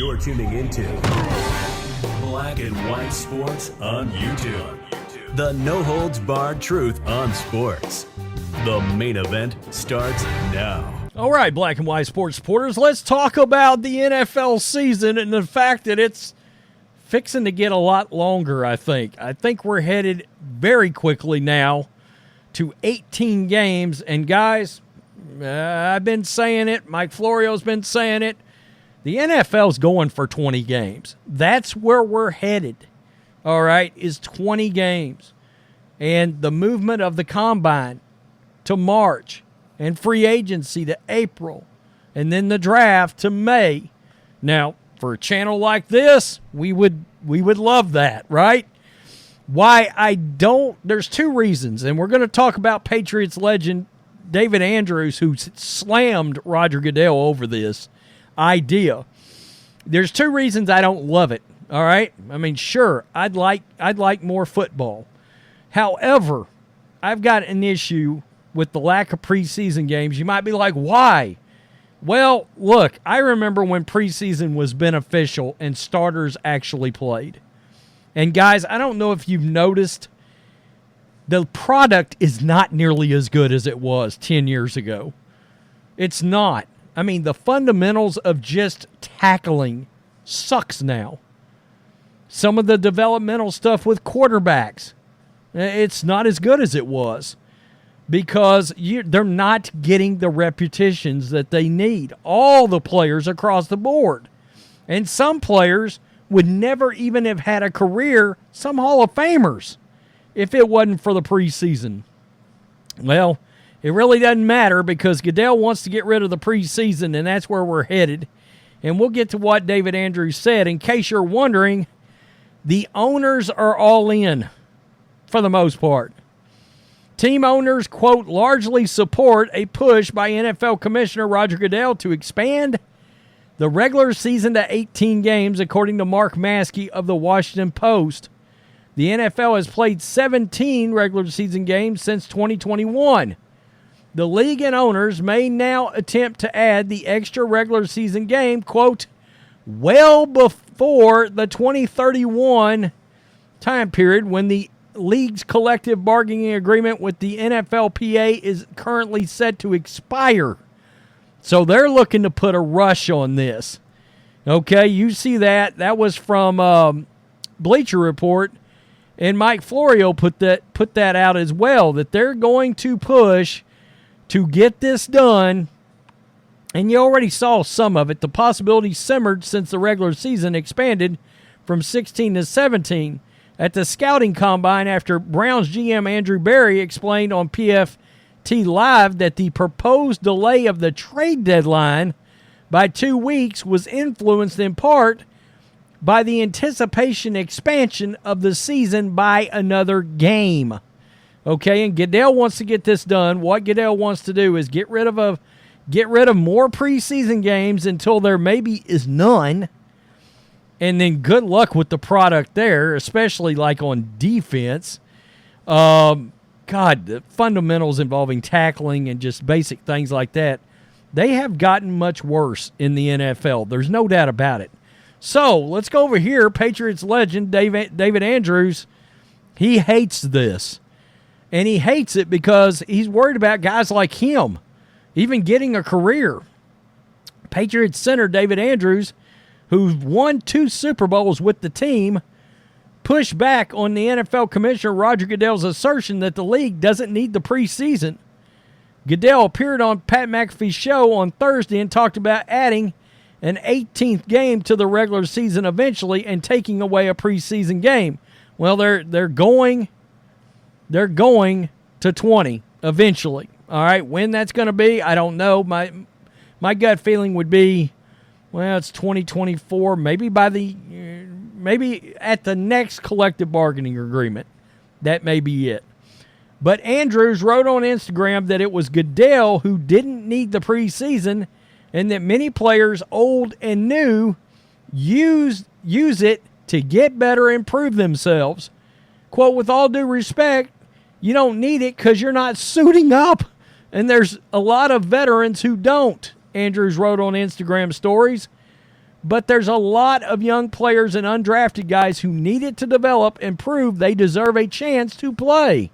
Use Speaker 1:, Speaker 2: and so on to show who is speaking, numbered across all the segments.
Speaker 1: You're tuning into Black and White Sports on YouTube. The no-holds-barred truth on sports. The main event starts now.
Speaker 2: All right, Black and White Sports supporters, let's talk about the NFL season and the fact that it's fixing to get a lot longer, I think. I think we're headed very quickly now to 18 games. And, guys, I've been saying it. Mike Florio's been saying it. The NFL's going for 20 games. That's where we're headed, all right, is 20 games. And the movement of the combine to March and free agency to April and then the draft to May. Now, for a channel like this, we would love that, right? Why I don't, there's two reasons, and we're going to talk about Patriots legend David Andrews, who slammed Roger Goodell over this idea. There's two reasons I don't love it, all right? I mean, sure, I'd like more football. However, I've got an issue with the lack of preseason games. You might be like, why? Well, look, I remember when preseason was beneficial and starters actually played. And guys, I don't know if you've noticed, the product is not nearly as good as it was 10 years ago. It's not. I mean, the fundamentals of just tackling sucks now. Some of the developmental stuff with quarterbacks, it's not as good as it was because they're not getting the repetitions that they need. All the players across the board. And some players would never even have had a career, some Hall of Famers, if it wasn't for the preseason. Well, it really doesn't matter because Goodell wants to get rid of the preseason, and that's where we're headed. And we'll get to what David Andrews said. In case you're wondering, the owners are all in for the most part. Team owners, quote, largely support a push by NFL Commissioner Roger Goodell to expand the regular season to 18 games, according to Mark Maskey of the Washington Post. The NFL has played 17 regular season games since 2021. The league and owners may now attempt to add the extra regular season game, quote, well before the 2031 time period when the league's collective bargaining agreement with the NFLPA is currently set to expire. So they're looking to put a rush on this. Okay, you see that. That was from Bleacher Report, and Mike Florio put that out as well, that they're going to push to get this done, and you already saw some of it. The possibility simmered since the regular season expanded from 16 to 17. At the scouting combine, after Browns GM Andrew Berry explained on PFT Live that the proposed delay of the trade deadline by 2 weeks was influenced in part by the anticipation expansion of the season by another game. Okay, and Goodell wants to get this done. What Goodell wants to do is get rid of more preseason games until there maybe is none. And then good luck with the product there, especially like on defense. God, the fundamentals involving tackling and just basic things like that, they have gotten much worse in the NFL. There's no doubt about it. So let's go over here. Patriots legend David Andrews, he hates this. And he hates it because he's worried about guys like him even getting a career. Patriots center David Andrews, who's won 2 Super Bowls with the team, pushed back on the NFL Commissioner Roger Goodell's assertion that the league doesn't need the preseason. Goodell appeared on Pat McAfee's show on Thursday and talked about adding an 18th game to the regular season eventually and taking away a preseason game. Well, they're going to 20 eventually. All right, when that's going to be, I don't know. My gut feeling would be, well, it's 2024, maybe at the next collective bargaining agreement. That may be it. But Andrews wrote on Instagram that it was Goodell who didn't need the preseason and that many players, old and new, use it to get better and prove themselves. Quote, with all due respect, you don't need it because you're not suiting up. And there's a lot of veterans who don't, Andrews wrote on Instagram stories. But there's a lot of young players and undrafted guys who need it to develop and prove they deserve a chance to play.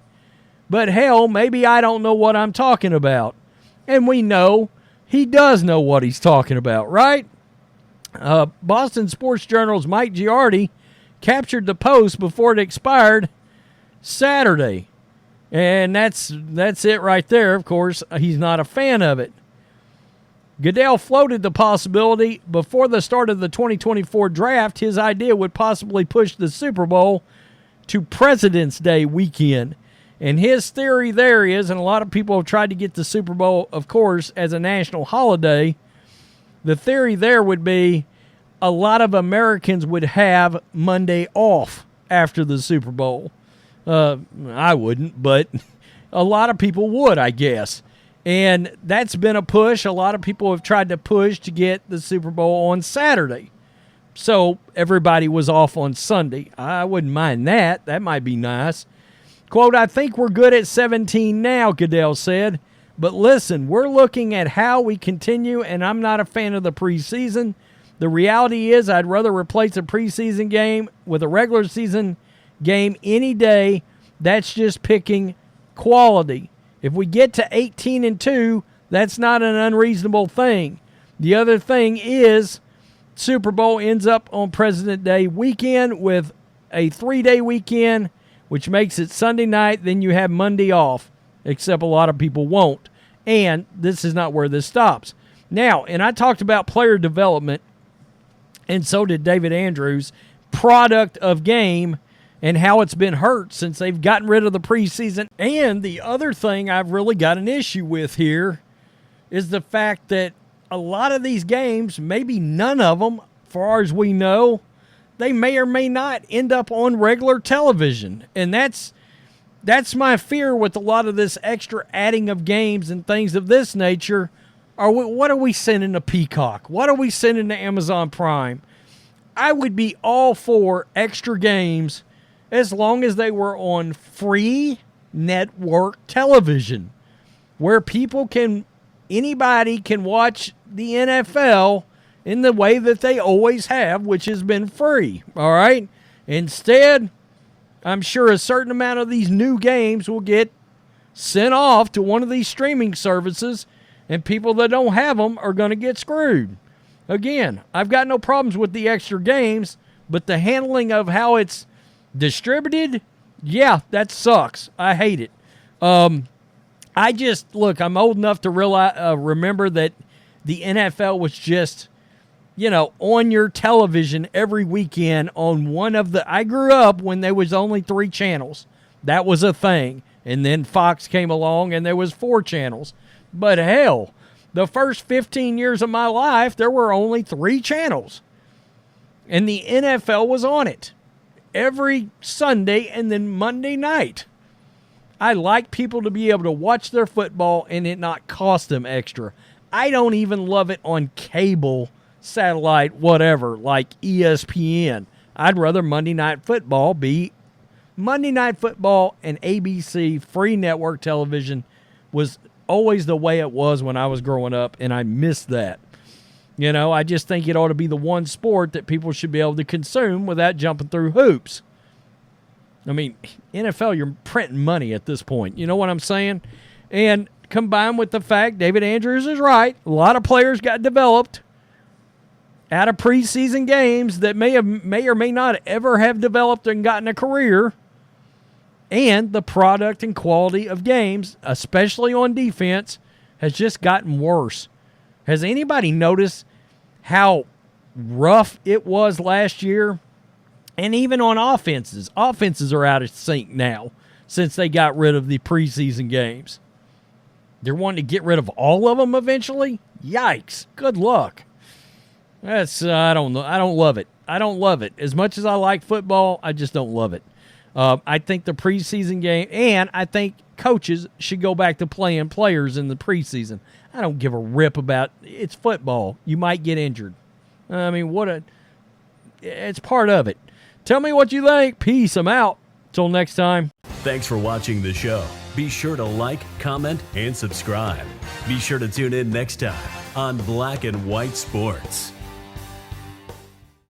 Speaker 2: But hell, maybe I don't know what I'm talking about. And we know he does know what he's talking about, right? Boston Sports Journal's Mike Giardi captured the post before it expired Saturday. And that's it right there. Of course, he's not a fan of it. Goodell floated the possibility before the start of the 2024 draft, his idea would possibly push the Super Bowl to President's Day weekend. And his theory there is, and a lot of people have tried to get the Super Bowl, of course, as a national holiday, the theory there would be a lot of Americans would have Monday off after the Super Bowl. I wouldn't, but a lot of people would, I guess. And that's been a push. A lot of people have tried to push to get the Super Bowl on Saturday. So everybody was off on Sunday. I wouldn't mind that. That might be nice. Quote, I think we're good at 17 now, Goodell said. But listen, we're looking at how we continue, and I'm not a fan of the preseason. The reality is I'd rather replace a preseason game with a regular season game any day. That's just picking quality. If we get to 18-2, that's not an unreasonable thing. The other thing is Super Bowl ends up on President's Day weekend with a 3-day weekend, which makes it Sunday night. Then you have Monday off, except a lot of people won't. And this is not where this stops. Now, and I talked about player development, and so did David Andrews, product of game, and how it's been hurt since they've gotten rid of the preseason. And the other thing I've really got an issue with here is the fact that a lot of these games, maybe none of them, far as we know, they may or may not end up on regular television. And that's my fear with a lot of this extra adding of games and things of this nature. What are we sending to Peacock? What are we sending to Amazon Prime? I would be all for extra games as long as they were on free network television, where anybody can watch the NFL in the way that they always have, which has been free, all right? Instead, I'm sure a certain amount of these new games will get sent off to one of these streaming services, and people that don't have them are going to get screwed. Again, I've got no problems with the extra games, but the handling of how it's distributed, yeah, that sucks. I hate it. I'm old enough to remember that the NFL was just, on your television every weekend on one of the, I grew up when there was only 3 channels. That was a thing. And then Fox came along and there was 4 channels. But hell, the first 15 years of my life, there were only 3 channels. And the NFL was on it every Sunday and then Monday night. I like people to be able to watch their football and it not cost them extra. I don't even love it on cable, satellite, whatever, like ESPN. I'd rather Monday Night Football be Monday Night Football, and ABC free network television was always the way it was when I was growing up, and I missed that. I just think it ought to be the one sport that people should be able to consume without jumping through hoops. I mean, NFL, you're printing money at this point. You know what I'm saying? And combined with the fact David Andrews is right, a lot of players got developed out of preseason games that may or may not ever have developed and gotten a career. And the product and quality of games, especially on defense, has just gotten worse. Has anybody noticed how rough it was last year? And even on offenses. Offenses are out of sync now since they got rid of the preseason games. They're wanting to get rid of all of them eventually? Yikes. Good luck. I don't know. I don't love it. I don't love it. As much as I like football, I just don't love it. I think the preseason game, and I think coaches should go back to playing players in the preseason. I don't give a rip about it's football. You might get injured. I mean, it's part of it. Tell me what you think. Peace. I'm out. Till next time.
Speaker 1: Thanks for watching the show. Be sure to like, comment, and subscribe. Be sure to tune in next time on Black and White Sports.